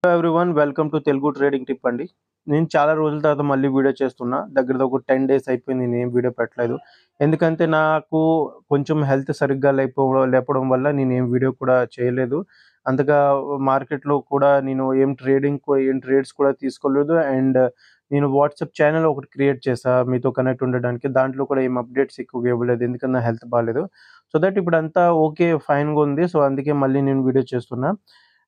Hello everyone, welcome to Telugu trading tip అండి. నేను చాలా రోజుల తర్వాత మళ్ళీ వీడియో చేస్తున్నా. దగ్గర ఒక 10 డేస్ అయిపోయింది నేను ఏం వీడియో పెట్టలేదు. ఎందుకంటే నాకు కొంచెం హెల్త్ సరిగ్గా లేకపోవడం వల్ల నేను ఏం వీడియో కూడా చేయలేదు. అంతగా మార్కెట్‌లో కూడా నేను ఏం ట్రేడ్స్ కూడా తీసుకోలేదు. అండ్ నేను వాట్సాప్ ఛానెల్ ఒకటి క్రియేట్ చేశా మీతో కనెక్ట్ ఉండడానికి. దాంట్లో కూడా ఏం అప్డేట్స్ ఎక్కువగా ఇవ్వలేదు. ఎందుకంటే నా హెల్త్ బాలేదు. సో దట్ ఇప్పుడంతా ఓకే, ఫైన్‌గా ఉంది. సో అందుకే మళ్ళీ నేను వీడియో చేస్తున్నా.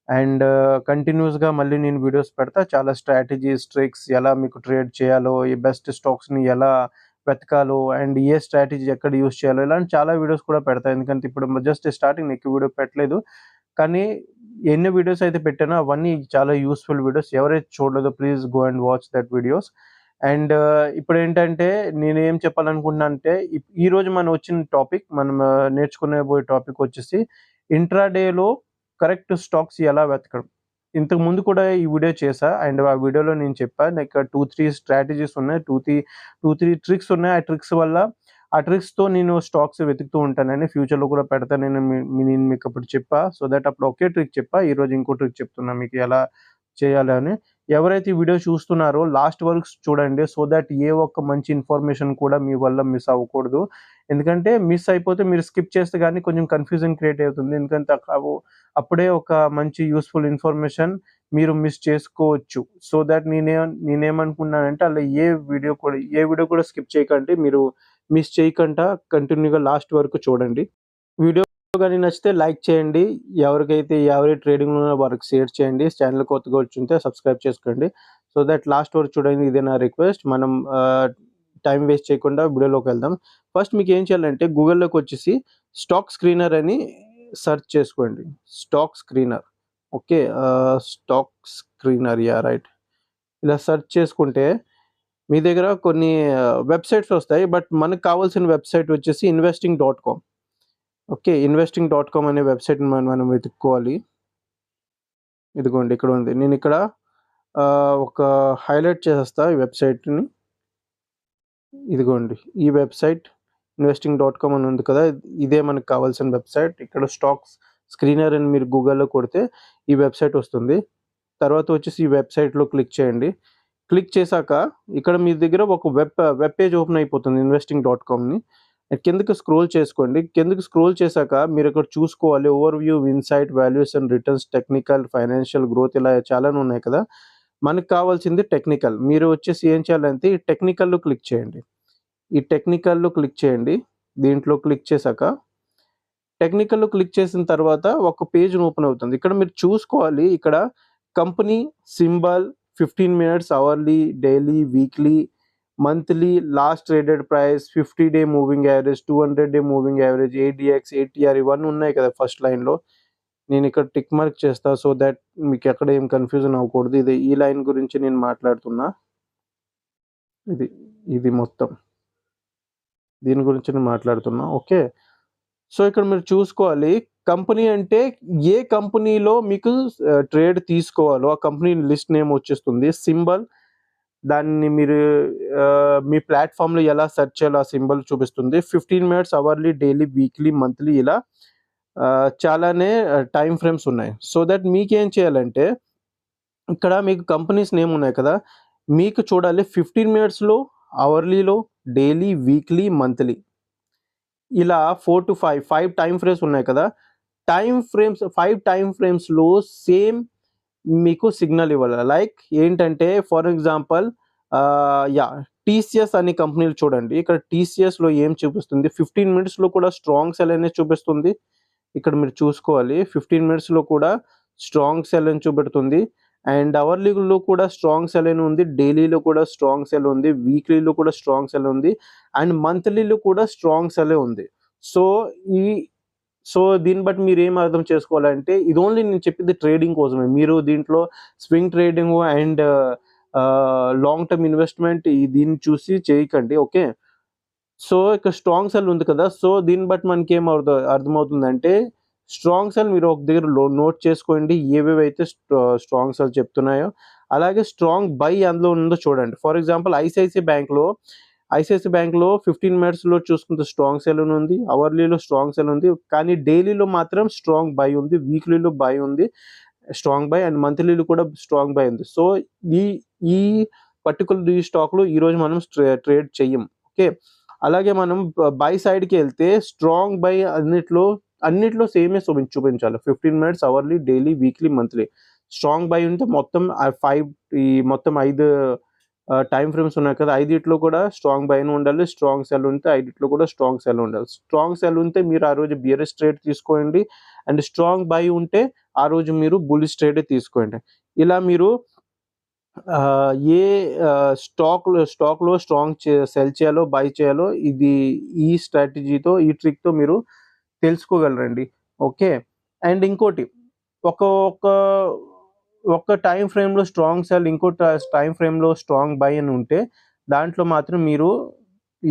అండ్ కంటిన్యూస్‌గా మళ్ళీ నేను వీడియోస్ పెడతా. చాలా స్ట్రాటజీస్, ట్రిక్స్ ఎలా మీకు ట్రేడ్ చేయాలో, ఈ బెస్ట్ స్టాక్స్‌ని ఎలా వెతకాలో, అండ్ ఏ స్ట్రాటజీ ఎక్కడ యూజ్ చేయాలో, ఇలాంటి చాలా వీడియోస్ కూడా పెడతా. ఎందుకంటే ఇప్పుడు జస్ట్ స్టార్టింగ్ ఎక్కువ వీడియో పెట్టలేదు. కానీ ఎన్ని వీడియోస్ అయితే పెట్టానో అవన్నీ చాలా యూజ్‌ఫుల్ వీడియోస్. ఎవరైతే చూడలేదో please go and watch that videos. And ఇప్పుడేంటంటే నేనేం చెప్పాలనుకుంటున్నానంటే ఈరోజు మనం వచ్చిన టాపిక్, మనం నేర్చుకునేబోయే టాపిక్ వచ్చేసి ఇంట్రాడేలో కరెక్ట్ స్టాక్స్ ఎలా వెతకడం. ఇంతకు ముందు కూడా ఈ వీడియో చేశా. అండ్ ఆ వీడియోలో నేను చెప్పా లైక్ 2, 3 స్ట్రాటజీస్ ఉన్నాయి. 2, 3 ట్రిక్స్ ఉన్నాయి. ఆ ట్రిక్స్‌తో నేను స్టాక్స్ వెతుకుతూ ఉంటానని, ఫ్యూచర్‌లో కూడా పెడతానని నేను మీకు అప్పుడు చెప్పా. సో దట్ అప్పుడు ఒకే ట్రిక్ చెప్పా. ఈరోజు ఇంకో ట్రిక్ చెప్తున్నా మీకు ఎలా చేయాలి అని. ఎవరైతే ఈ వీడియో చూస్తున్నారో లాస్ట్ వరకు చూడండి. సో దట్ ఏ ఒక్క మంచి ఇన్ఫర్మేషన్ కూడా మీ వల్ల మిస్ అవ్వకూడదు. ఎందుకంటే మిస్ అయిపోతే మీరు స్కిప్ చేస్తే గానీ కొంచెం కన్‌ఫ్యూజన్ క్రియేట్ అవుతుంది. ఎందుకంటే అప్పుడే ఒక మంచి యూజ్‌ఫుల్ ఇన్ఫర్మేషన్ మీరు మిస్ చేసుకోవచ్చు. సో దట్ నేనేమనుకున్నానంటే అలా ఏ వీడియో కూడా స్కిప్ చేయకండి. మీరు మిస్ చేయకుండా కంటిన్యూగా లాస్ట్ వరకు చూడండి. వీడియో గాని నచ్చితే లైక్ చేయండి. ఎవరి ట్రేడింగ్‌లో ఉన్నారో వారికి షేర్ చేయండి. ఛానెల్ కొత్తగా వచ్చుంటే సబ్స్క్రైబ్ చేసుకోండి. సో దట్ లాస్ట్ వరకు చూడండి. ఇదే నా రిక్వెస్ట్. మనం టైమ్ వేస్ట్ చేయకుండా వీడియోలోకి వెళ్దాం. ఫస్ట్ మీకేం చేయాలంటే గూగుల్‌లోకొచ్చేసి స్టాక్ స్క్రీనర్ అని సెర్చ్ చేసుకోండి. Stock screener. Okay. Stock screener, right. ఇలా సెర్చ్ చేసుకుంటే మీ దగ్గర కొన్ని వెబ్‌సైట్స్ వస్తాయి. బట్ మనకు కావాల్సిన వెబ్‌సైట్ వచ్చేసి investing.com. ఓకే. investing.com అనే వెబ్‌సైట్‌ని మనం వెతుక్కోవాలి. ఇదిగోండి ఇక్కడ ఉంది. నేనిక్కడ ఒక హైలైట్ చేసేస్తా ఈ వెబ్‌సైట్‌ని. ఇదిగోండి ఈ వెబ్‌సైట్ investing.com అని ఉంది కదా! ఇదే మనకు కావాల్సిన వెబ్‌సైట్. ఇక్కడ స్టాక్స్ స్క్రీనర్ అని మీరు గూగుల్‌లో కొడితే ఈ వెబ్‌సైట్ వస్తుంది. తర్వాత వచ్చేసి ఈ వెబ్‌సైట్‌లో క్లిక్ చేయండి. క్లిక్ చేశాక ఇక్కడ మీ దగ్గర ఒక వెబ్ పేజ్ ఓపెన్ అయిపోతుంది investing.comని. కిందకి స్క్రోల్ చేసుకోండి. కిందకి స్క్రోల్ చేశాక మీరిక్కడ చూసుకోవాలి overview, insight, valuation, returns, technical, financial growth ఇలా చాలానే ఉన్నాయి కదా! మనకు కావాల్సింది టెక్నికల్. మీరు వచ్చేసి ఏం చేయాలంటే ఈ టెక్నికల్‌లో క్లిక్ చేయండి. ఈ టెక్నికల్‌లో క్లిక్ చేయండి. దీంట్లో క్లిక్ చేశాక టెక్నికల్‌లో క్లిక్ చేసిన తర్వాత ఒక పేజ్ ఓపెన్ అవుతుంది. ఇక్కడ మీరు చూసుకోవాలి. ఇక్కడ company symbol, 15 minutes, hourly, daily, weekly, monthly, last traded price, 50 day moving average, 200 day moving average, ADX, ATR ఇవన్నీ ఉన్నాయి కదా ఫస్ట్ లైన్‌లో. నేనిక్కడ టిక్ మార్క్ చేస్తా. సో దట్ మీకెక్కడ ఏం కన్‌ఫ్యూజన్ అవ్వకూడదు. ఈ లైన్ గురించి నేను మాట్లాడుతున్నా. ఇది. ఇది మొత్తం. దీని గురించి నేను మాట్లాడుతున్నా. ఓకే. సో ఇక్కడ మీరు చూసుకోవాలి. కంపెనీ అంటే ఏ కంపెనీలో మీకు ట్రేడ్ తీసుకోవాలో ఆ కంపెనీ లిస్ట్ నేమ్ వచ్చేస్తుంది. సింబల్ దాన్ని మీరు మీ ప్లాట్‌ఫామ్‌లో ఎలా సెర్చ్ చేయాలో ఆ సింబల్ చూపిస్తుంది. 15 minutes, hourly, daily, weekly, monthly ఇలా చాలానే టైమ్ ఫ్రేమ్స్ ఉన్నాయి. సో దట్ మీకేం చేయాలంటే ఇక్కడ మీకు కంపెనీస్ నేమ్ ఉన్నాయి కదా! మీకు చూడాలి 15 మినిట్స్‌లో, అవర్లీలో, డైలీ, వీక్లీ, మంత్లీ ఇలా 4-5 టైమ్ ఫ్రేమ్స్ ఉన్నాయి కదా! 5 టైమ్ ఫ్రేమ్స్‌లో సేమ్ మీకు సిగ్నల్ ఇవ్వాలి. లైక్ ఏంటంటే ఫర్ ఎగ్జాంపుల్ టీసీఎస్ అనే కంపెనీలు చూడండి. ఇక్కడ టీసీఎస్‌లో ఏం చూపిస్తుంది 15 మినిట్స్‌లో కూడా స్ట్రాంగ్ సెల్ అనేది చూపిస్తుంది. ఇక్కడ మీరు చూసుకోవాలి 15 మినిట్స్‌లో కూడా స్ట్రాంగ్ సెల్ అని చూపెడుతుంది. అండ్ అవర్లీలో కూడా స్ట్రాంగ్ సెల్ అని ఉంది. డైలీలో కూడా స్ట్రాంగ్ సెల్ ఉంది. వీక్లీలో కూడా స్ట్రాంగ్ సెల్ ఉంది. అండ్ మంత్లీలో కూడా స్ట్రాంగ్ సెల్లే ఉంది. సో, ఈ సో, దీన్ని బట్టి మీరేం అర్థం చేసుకోవాలంటే ఇది ఓన్లీ నేను చెప్పింది ట్రేడింగ్ కోసమే. మీరు దీంట్లో swing trading and long term investment దీన్ని చూసి చేయకండి. ఓకే. సో, ఇక్కడ స్ట్రాంగ్ సెల్ ఉంది కదా! సో, దీన్ని బట్టి మనకేం అర్థమవుతుందంటే స్ట్రాంగ్ సెల్ మీరు ఒక దగ్గర నోట్ చేసుకోండి. ఏవేవైతే స్ట్రాంగ్ సెల్ చెప్తున్నాయో. అలాగే స్ట్రాంగ్ బై అందులో ఉందో చూడండి. ఫర్ ఎగ్జాంపుల్ ఐసీఐసీ బ్యాంక్‌లో 15 మినిట్స్‌లో చూసుకుంటే స్ట్రాంగ్ సెల్ అని ఉంది. అవర్లీలో స్ట్రాంగ్ సెల్ ఉంది. కానీ డైలీలో మాత్రం స్ట్రాంగ్ బై ఉంది. వీక్లీలో బై ఉంది. స్ట్రాంగ్ బై అండ్ మంత్లీలో కూడా స్ట్రాంగ్ బై ఉంది. సో ఈ ఈ పర్టికులర్ ఈ స్టాక్లో ఈరోజు మనం ట్రేడ్ చెయ్యం. ఓకే, అలాగే మనం బై సైడ్కి వెళ్తే స్ట్రాంగ్ బై అన్నిట్లో సేమే చూపించాలి. 15 minutes, hourly, daily, weekly, monthly. Strong by ఉంటే మొత్తం 5 ఈ మొత్తం 5 టైం ఫ్రేమ్స్ ఉన్నాయి కదా, 5 కూడా స్ట్రాంగ్ బై ఉండాలి. స్ట్రాంగ్ సెల్ ఉంటే 5 కూడా స్ట్రాంగ్ సెల్ ఉండాలి. స్ట్రాంగ్ సెల్ ఉంటే మీరు ఆ రోజు బియరిష్ ట్రేడ్ తీసుకోండి, అండ్ స్ట్రాంగ్ బై ఉంటే ఆ రోజు మీరు బుల్లిష్ ట్రేడ్ తీసుకోండి. ఇలా మీరు ఏ స్టాక్లో స్ట్రాంగ్ సెల్ చేయాలో, బై చేయాలో ఈ స్ట్రాటజీతో, ఈ ట్రిక్తో మీరు తెలుసుకోగలరండి. ఓకే, అండ్ ఇంకోటి, ఒక ఒక టైం ఫ్రేమ్లో స్ట్రాంగ్ సెల్, ఇంకో టైం ఫ్రేమ్లో స్ట్రాంగ్ బై అని ఉంటే దాంట్లో మాత్రం మీరు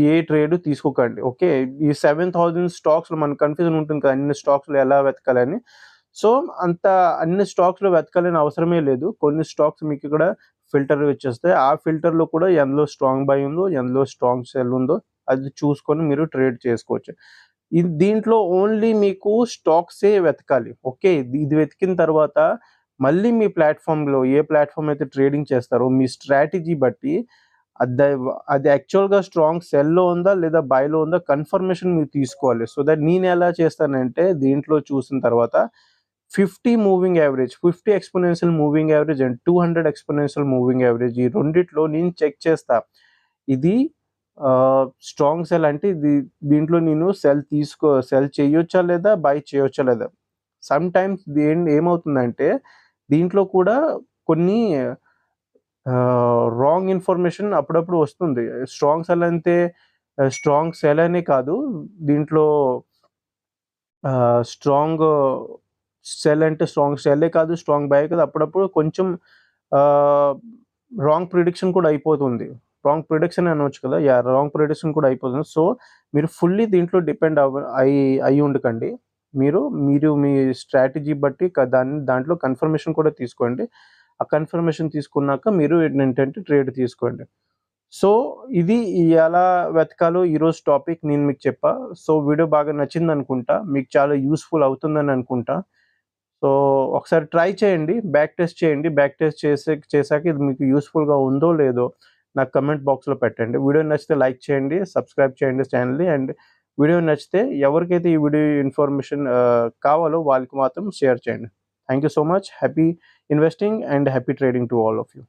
ఏ ట్రేడ్ తీసుకోకండి. ఓకే, ఈ 7,000 స్టాక్స్లో మనకు కన్ఫ్యూజన్ ఉంటుంది కదా, అన్ని స్టాక్స్లో ఎలా వెతకాలని. సో అన్ని స్టాక్స్లో వెతకాలని అవసరమే లేదు. కొన్ని స్టాక్స్ మీకు ఇక్కడ ఫిల్టర్ వచ్చేస్తాయి. ఆ ఫిల్టర్లో కూడా ఎందులో స్ట్రాంగ్ బై ఉందో, ఎందులో స్ట్రాంగ్ సెల్ ఉందో అది చూసుకొని మీరు ట్రేడ్ చేసుకోవచ్చు. దీంట్లో ఓన్లీ మీకు స్టాక్సే వెతకాలి. ఓకే, ఇది వెతికిన తర్వాత మళ్ళీ మీ ప్లాట్ఫామ్లో ఏ ప్లాట్ఫామ్ అయితే ట్రేడింగ్ చేస్తారో మీ స్ట్రాటజీ బట్టి అది యాక్చువల్గా స్ట్రాంగ్ సెల్లో ఉందా లేదా బైలో ఉందా కన్ఫర్మేషన్ మీరు తీసుకోవాలి. సో దట్ నేను ఎలా చేస్తానంటే దీంట్లో చూసిన తర్వాత 50 moving average, 50 exponential moving average and 200 exponential moving average, ఈ రెండిట్లో నేను చెక్ చేస్తా. ఇది స్ట్రాంగ్ సెల్ అంటే దీంట్లో నేను సెల్ చేయొచ్చా లేదా, బై చేయొచ్చా లేదా. సమ్ టైమ్స్ ఏమవుతుందంటే దీంట్లో కూడా కొన్ని రాంగ్ ఇన్ఫర్మేషన్ అప్పుడప్పుడు వస్తుంది. స్ట్రాంగ్ సెల్ అంటే స్ట్రాంగ్ సెల్ అనే కాదు, దీంట్లో స్ట్రాంగ్ సెల్ అంటే స్ట్రాంగ్ సెల్లే కాదు, స్ట్రాంగ్ బై కాదు. అప్పుడప్పుడు కొంచెం రాంగ్ ప్రిడిక్షన్ కూడా అయిపోతుంది. రాంగ్ ప్రిడిక్షన్ అనవచ్చు కదా, రాంగ్ ప్రిడిక్షన్ కూడా అయిపోతుంది. సో మీరు ఫుల్లీ దీంట్లో డిపెండ్ అయి ఉండకండి. మీరు మీ స్ట్రాటజీ బట్టి దాంట్లో కన్ఫర్మేషన్ కూడా తీసుకోండి. ఆ కన్ఫర్మేషన్ తీసుకున్నాక మీరు ఏంటంటే ట్రేడ్ తీసుకోండి. సో ఇది ఎలా వెతకాలో ఈరోజు టాపిక్ నేను మీకు చెప్పా. సో వీడియో బాగా నచ్చిందనుకుంటా, మీకు చాలా యూస్ఫుల్ అవుతుందని అనుకుంటా. సో ఒకసారి ట్రై చేయండి, బ్యాక్ టెస్ట్ చేయండి. బ్యాక్ టెస్ట్ చేశాక ఇది మీకు యూస్ఫుల్గా ఉందో లేదో నాకు కమెంట్ బాక్స్లో పెట్టండి. వీడియో నచ్చితే లైక్ చేయండి, సబ్స్క్రైబ్ చేయండి ఛానల్ని. అండ్ వీడియో నచ్చితే ఎవరికైతే ఈ వీడియో ఇన్ఫర్మేషన్ కావాలో వాళ్ళకి మాత్రం షేర్ చేయండి. Thank you so much. Happy investing and happy trading to all of you.